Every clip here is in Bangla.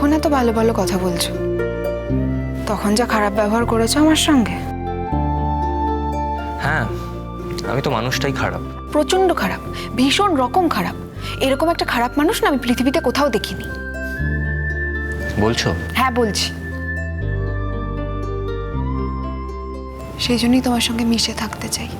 এখন এত ভালো ভালো কথা বলছো, তখন যা খারাপ ব্যবহার করেছো আমার সঙ্গে। হ্যাঁ, আমি তো মানুষটাই খারাপ। প্রচন্ড খারাপ, ভীষণ রকম খারাপ। এরকম একটা খারাপ মানুষ না আমি পৃথিবীতে কোথাও দেখিনি। বলছো? হ্যাঁ বলছি। সেই জন্যই তোমার সঙ্গে মিশে থাকতে চাই।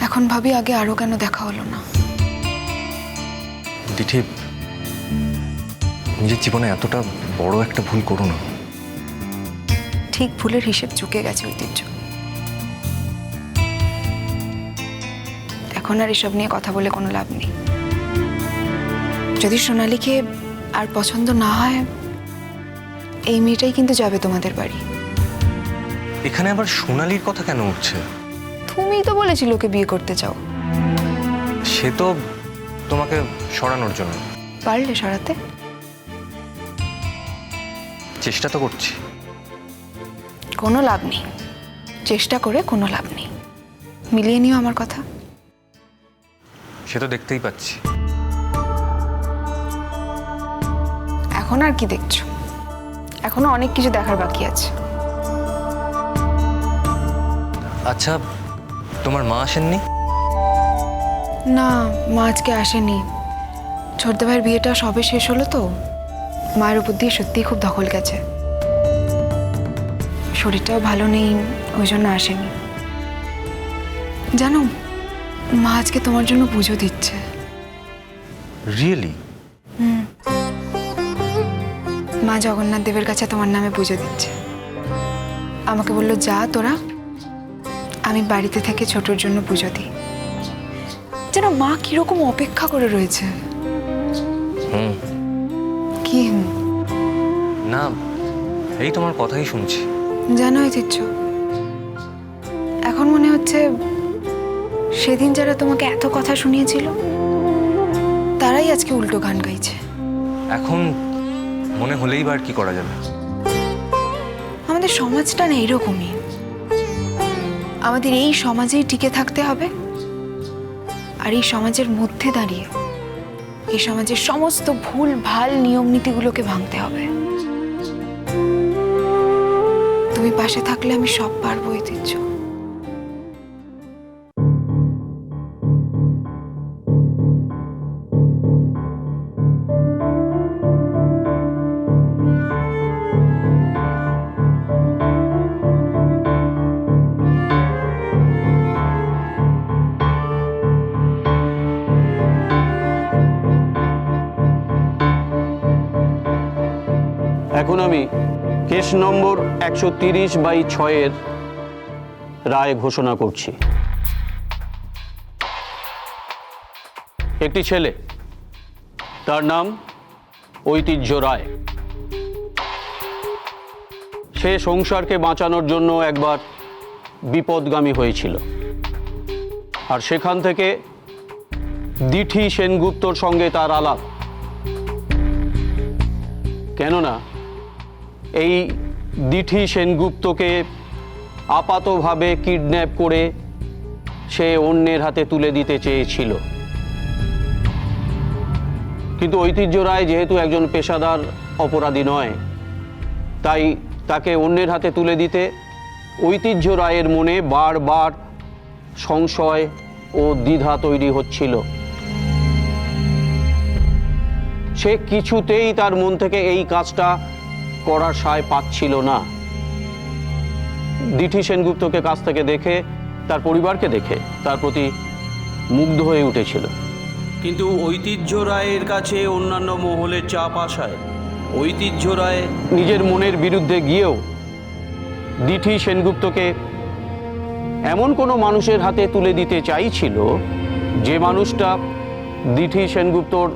এখন ভাবি আগে আরো কেন দেখা হলো না। দিঠি, নিজের জীবনে এতটা বড় একটা ভুল করো না। ঠিক ভুলের হিসেব চুকে গেছে ঐতিহ্য। এখন আর এসব নিয়ে কথা বলে কোনো লাভ নেই। যদি সোনালীকে আর পছন্দ না হয়, এই মেয়েটাই কিন্তু যাবে তোমাদের বাড়ি। এখানে আবার সোনালীর কথা কেন উঠছে? তুমিই তো বলেছিলে ওকে বিয়ে করতে চাও। সে তো তোমাকে সরানোর জন্য। পারলে সরাতে? চেষ্টা তো করছি। কোনো লাভ নেই, চেষ্টা করে কোনো লাভ নেই। মিলিয়ে নিও আমার কথা। সে তো দেখতেই পাচ্ছি। এখন আর কি দেখছো? এখনো অনেক কিছু দেখার বাকি আছে। আচ্ছা, তোমার মা আসেননি? না, মা আজকে আসেনি। ছোটদা ভাইয়ের বিয়েটা সবে শেষ হলো তো, মায়ের উপর দিয়ে সত্যিই খুব ধকল গেছে। শরীরটাও ভালো নেই, ওই জন্য আসেনি। জানো, মা আজকে তোমার জন্য পুজো দিচ্ছে। রিয়েলি? মা জগন্নাথ দেবের কাছে তোমার নামে পুজো দিচ্ছে। আমাকে বললো যা তোরা, আমি বাড়িতে থেকে ছোটর জন্য পুজো দিই। যেন মা কিরকম অপেক্ষা করে রয়েছে। কি না, এই তোমার কথাই শুনছি। জানো ঐতিহ্য, এখন মনে হচ্ছে সেদিন যারা তোমাকে এত কথা শুনিয়েছিল তারাই আজকে উল্টো গান গাইছে। এখন মনে হলেই বা আর কি করা যাবে? আমাদের সমাজটা না এরকমই। আমাদের এই সমাজেই টিকে থাকতে হবে, আর এই সমাজের মধ্যে দাঁড়িয়ে এই সমাজের সমস্ত ভুল ভাল নিয়ম নীতিগুলোকে ভাঙতে হবে। তুমি পাশে থাকলে আমি সব পারবো ঐতিহ্য। এখন আমি কেস নম্বর 130/6 রায় ঘোষণা করছি। একটি ছেলে, তার নাম ঐতিহ্য রায়। সে সংসারকে বাঁচানোর জন্য একবার বিপদগামী হয়েছিল, আর সেখান থেকে দিঠি সেনগুপ্তর সঙ্গে তার আলাপ। কেননা এই দিঠি সেনগুপ্তকে আপাতভাবে কিডন্যাপ করে সে অন্যের হাতে তুলে দিতে চেয়েছিল। কিন্তু ঐতিহ্য রায় যেহেতু একজন পেশাদার অপরাধী নয়, তাই তাকে অন্যের হাতে তুলে দিতে ঐতিহ্য রায়ের মনে বারবার সংশয় ও দ্বিধা তৈরি হচ্ছিল। সে কিছুতেই তার মন থেকে এই কাজটা করার সায় পাচ্ছিল না। দিঠি সেনগুপ্তকে কাছ থেকে দেখে, তার পরিবারকে দেখে তার প্রতি মুগ্ধ হয়ে উঠেছিল। কিন্তু ঐতিহ্য রায়ের কাছে অন্যান্য মহলের চাপ আসায় ঐতিহ্য রায় নিজের মনের বিরুদ্ধে গিয়েও দিঠি সেনগুপ্তকে এমন কোনো মানুষের হাতে তুলে দিতে চাইছিল যে মানুষটা দিঠি সেনগুপ্তর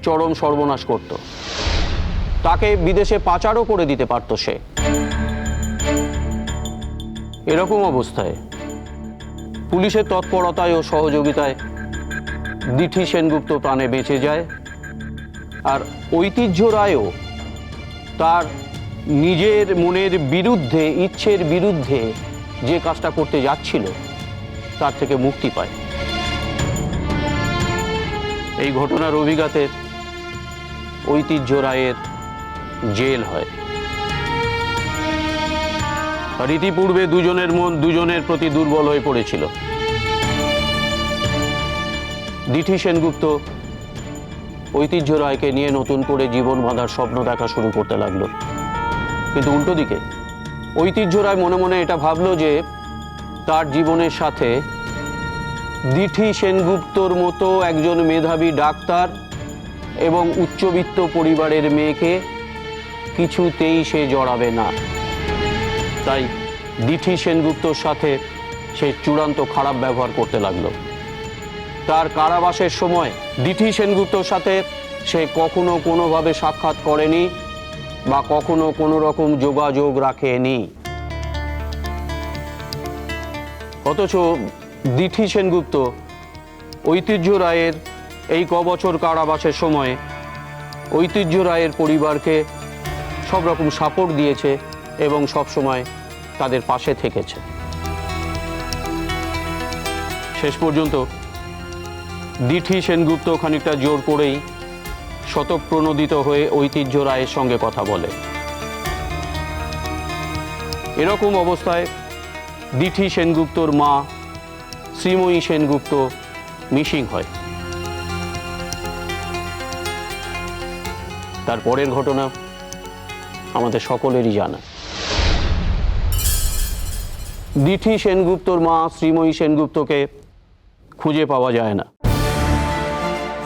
চরম সর্বনাশ করত। তাকে বিদেশে পাচারও করে দিতে পারত সে। এরকম অবস্থায় পুলিশের তৎপরতায় ও সহযোগিতায় দিঠি সেনগুপ্ত প্রাণে বেঁচে যায়, আর ঐতিহ্য রায়ও তার নিজের মনের বিরুদ্ধে, ইচ্ছের বিরুদ্ধে যে কাজটা করতে যাচ্ছিল তার থেকে মুক্তি পায়। এই ঘটনার অভিঘাতে ঐতিহ্য রায়ের জেল হয়। আর ইতিপূর্বে দুজনের মন দুজনের প্রতি দুর্বল হয়ে পড়েছিল। দিঠি সেনগুপ্ত ঐতিহ্য রায়কে নিয়ে নতুন করে জীবন বাঁধার স্বপ্ন দেখা শুরু করতে লাগলো। কিন্তু উল্টো দিকে ঐতিহ্য রায় মনে মনে এটা ভাবলো যে তার জীবনের সাথে দিঠি সেনগুপ্তর মতো একজন মেধাবী ডাক্তার এবং উচ্চবিত্ত পরিবারের মেয়েকে কিছুতেই সে জড়াবে না। তাই দিঠি সেনগুপ্তর সাথে সে চূড়ান্ত খারাপ ব্যবহার করতে লাগলো। তার কারাবাসের সময় দিঠি সেনগুপ্তর সাথে সে কখনো কোনোভাবে সাক্ষাৎ করেনি বা কখনো কোনো রকম যোগাযোগ রাখেনি। অথচ দিঠি সেনগুপ্ত ঐতিহ্য রায়ের এই কবছর কারাবাসের সময় ঐতিহ্য রায়ের পরিবারকে সব রকম সাপোর্ট দিয়েছে এবং সবসময় তাদের পাশে থেকেছে। শেষ পর্যন্ত দিঠি সেনগুপ্ত খানিকটা জোর করেই শতপ্রণোদিত হয়ে ঐতিহ্য রায়ের সঙ্গে কথা বলে। এরকম অবস্থায় দিঠি সেনগুপ্তর মা শ্রীময়ী সেনগুপ্ত মিসিং হয়। তারপরের ঘটনা আমাদের সকলেরই জানা। দিঠি সেনগুপ্তর মা শ্রীময়ী সেনগুপ্তকে খুঁজে পাওয়া যায় না।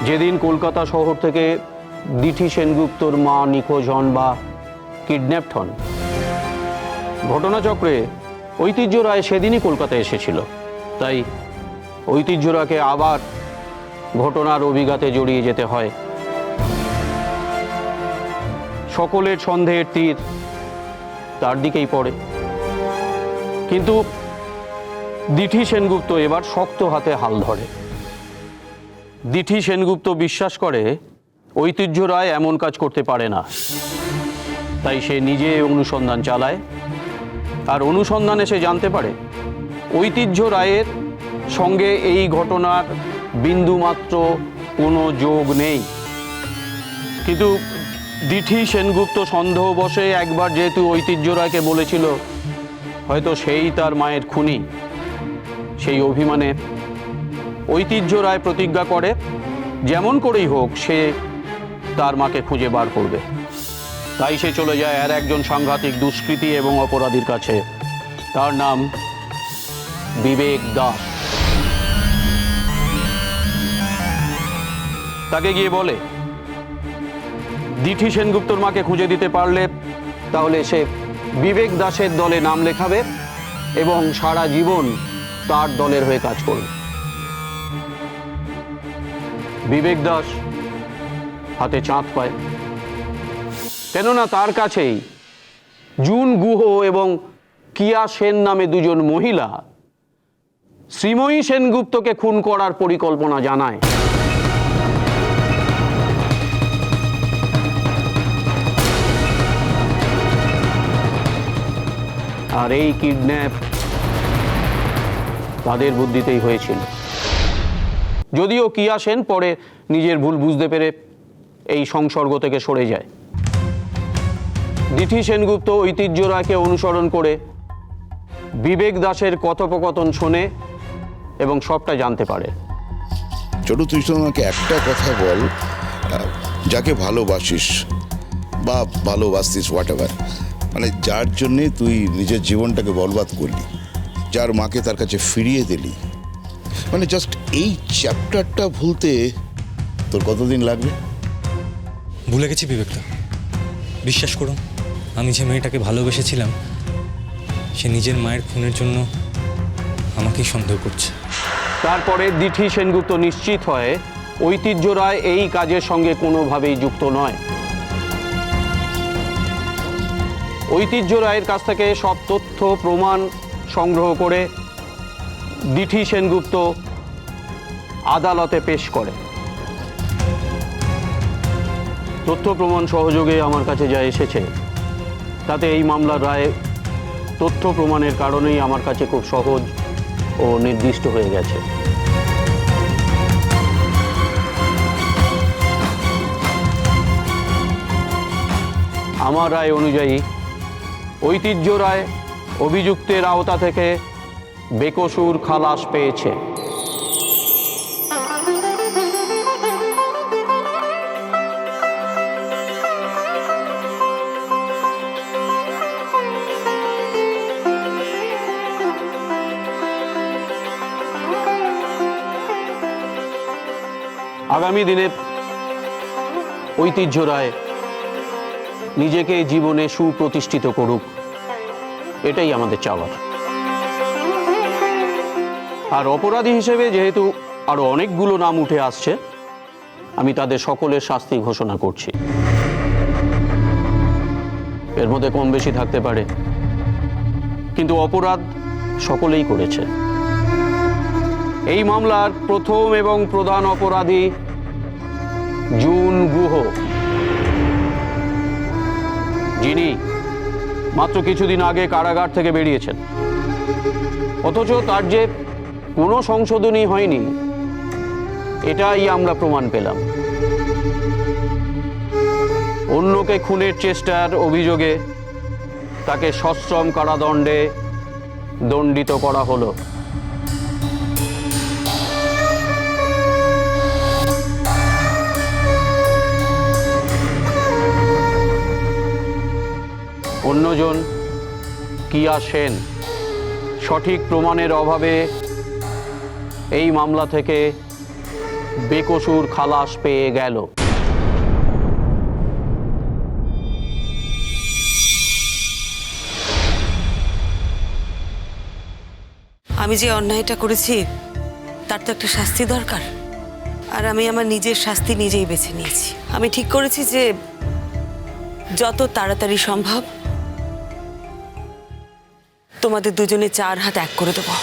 যেদিন কলকাতা শহর থেকে দিঠি সেনগুপ্তর মা নিখোঁজ হন বা কিডন্যাপড হন, ঘটনাচক্রে ঐতিহ্য রায় সেদিনই কলকাতায় এসেছিল। তাই ঐতিহ্য রায়কে আবার ঘটনার অভিঘাতে জড়িয়ে যেতে হয়। সকলের সন্দেহের তীর তার দিকেই পড়ে। কিন্তু দিঠি সেনগুপ্ত এবার শক্ত হাতে হাল ধরে। দিঠি সেনগুপ্ত বিশ্বাস করে ঐতিহ্য রায় এমন কাজ করতে পারে না। তাই সে নিজে অনুসন্ধান চালায়, আর অনুসন্ধানে সে জানতে পারে ঐতিহ্য রায়ের সঙ্গে এই ঘটনার বিন্দুমাত্র কোনো যোগ নেই। কিন্তু দিঠি সেনগুপ্ত সন্দেহবশে একবার যেহেতু ঐতিহ্য রায়কে বলেছিল হয়তো সেই তার মায়ের খুনি, সেই অভিমানে ঐতিহ্য রায় প্রতিজ্ঞা করে যেমন করেই হোক সে তার মাকে খুঁজে বার করবে। তাই সে চলে যায় আর একজন সাংঘাতিক দুষ্কৃতী এবং অপরাধীর কাছে। তার নাম বিবেক দাস। তাকে গিয়ে বলে দিঠি সেনগুপ্তর মাকে খুঁজে দিতে পারলে তাহলে সে বিবেক দাসের দলে নাম লেখাবে এবং সারা জীবন তার দলের হয়ে কাজ করবে। বিবেক দাস হাতে চাঁদ পায়, কেননা তার কাছেই জুন গুহ এবং কিয়া সেন নামে দুজন মহিলা শ্রীময়ী সেনগুপ্তকে খুন করার পরিকল্পনা জানায়। আর এই কিডন্যাপ তাদের বুদ্ধিতেই হয়েছিল। যদিও কিয়া সেন পরে নিজের ভুল বুঝতে পেরে এই সংসর্গ থেকে সরে যায়। দিঠি সেনগুপ্ত ঐতিহ্য রায়কে অনুসরণ করে বিবেক দাসের কথোপকথন শোনে এবং সবটা জানতে পারে। ছোট, তুই তো আমাকে একটা কথা বল, যাকে ভালোবাসিস বা ভালোবাসতিস হোয়াট এভার, মানে যার জন্যে তুই নিজের জীবনটাকে বরবাদ করলি, যার মাকে তার কাছে ফিরিয়ে দিলি, মানে জাস্ট এই চ্যাপ্টারটা ভুলতে তোর কতদিন লাগবে? ভুলে গেছি বিবেকদা, বিশ্বাস করুন। আমি যে মেয়েটাকে ভালোবেসেছিলাম সে নিজের মায়ের খুনের জন্য আমাকেই সন্দেহ করছে। তারপরে দিঠি সেনগুপ্ত নিশ্চিত হয় ঐতিহ্য রায় এই কাজের সঙ্গে কোনোভাবেই যুক্ত নয়। ঐতিহ্য রায়ের কাছ থেকে সব তথ্য প্রমাণ সংগ্রহ করে দিঠি সেনগুপ্ত আদালতে পেশ করে। তথ্য প্রমাণ সহযোগে আমার কাছে যা এসেছে তাতে এই মামলার রায় তথ্য প্রমাণের কারণেই আমার কাছে খুব সহজ ও নির্দিষ্ট হয়ে গেছে। আমার রায় অনুযায়ী ঐতিহ্য রায় অভিযুক্তের আওতা থেকে বেকসুর খালাস পেয়েছে। আগামী দিনে ঐতিহ্য রায় নিজেকে জীবনে সুপ্রতিষ্ঠিত করুক, এটাই আমাদের চাওয়ার। আর অপরাধী হিসেবে যেহেতু আরো অনেকগুলো নাম উঠে আসছে, আমি তাদের সকলের শাস্তি ঘোষণা করছি। এর মধ্যে কম বেশি থাকতে পারে, কিন্তু অপরাধ সকলেই করেছে। এই মামলার প্রথম এবং প্রধান অপরাধী জুন গুহ, যিনি মাত্র কিছুদিন আগে কারাগার থেকে বেরিয়েছেন, অথচ তার যে কোনো সংশোধনী হয়নি এটাই আমরা প্রমাণ পেলাম। অন্যকে খুনের চেষ্টার অভিযোগে তাকে সশ্রম কারাদণ্ডে দণ্ডিত করা হলো। অন্যজন কিয়া সেন সঠিক প্রমাণের অভাবে এই মামলা থেকে বেকসুর খালাস পেয়ে গেল। আমি যে অন্যায়টা করেছি তার তো একটা শাস্তি দরকার, আর আমি আমার নিজের শাস্তি নিজেই বেছে নিয়েছি। আমি ঠিক করেছি যে যত তাড়াতাড়ি সম্ভব তোমাদের দুজনে 4 হাত এক করে দেবো।